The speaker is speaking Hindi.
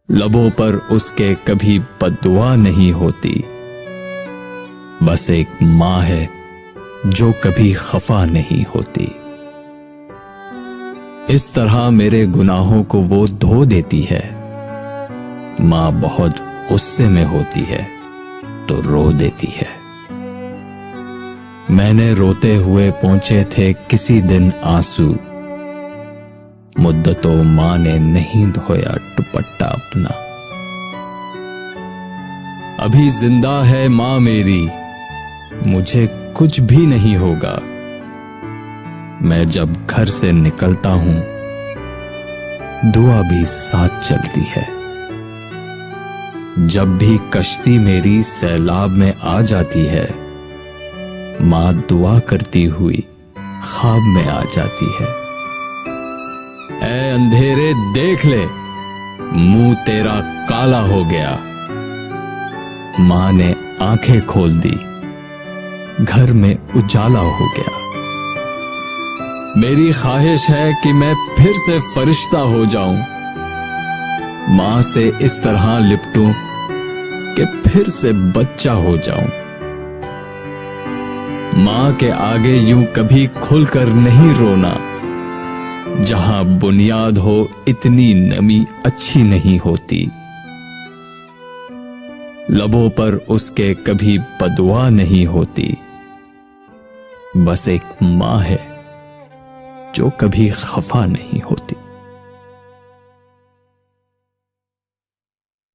लबों पर उसके कभी बद्दुआ नहीं होती। बस एक मां है जो कभी खफा नहीं होती। इस तरह मेरे गुनाहों को वो धो देती है। मां बहुत गुस्से में होती है तो रो देती है। मैंने रोते हुए पहुंचे थे किसी दिन आंसू, मुद्दतों मां ने नहीं धोया दुपट्टा अपना। अभी जिंदा है मां मेरी, मुझे कुछ भी नहीं होगा। मैं जब घर से निकलता हूं दुआ भी साथ चलती है। जब भी कश्ती मेरी सैलाब में आ जाती है, मां दुआ करती हुई ख्वाब में आ जाती है। ऐ अंधेरे देख ले, मुंह तेरा काला हो गया। मां ने आंखें खोल दी, घर में उजाला हो गया। मेरी ख्वाहिश है कि मैं फिर से फरिश्ता हो जाऊं, मां से इस तरह लिपटूं कि फिर से बच्चा हो जाऊं। मां के आगे यूं कभी खुलकर नहीं रोना, जहां बुनियाद हो इतनी नमी अच्छी नहीं होती। लबों पर उसके कभी बदुआ नहीं होती। बस एक मां है जो कभी खफा नहीं होती।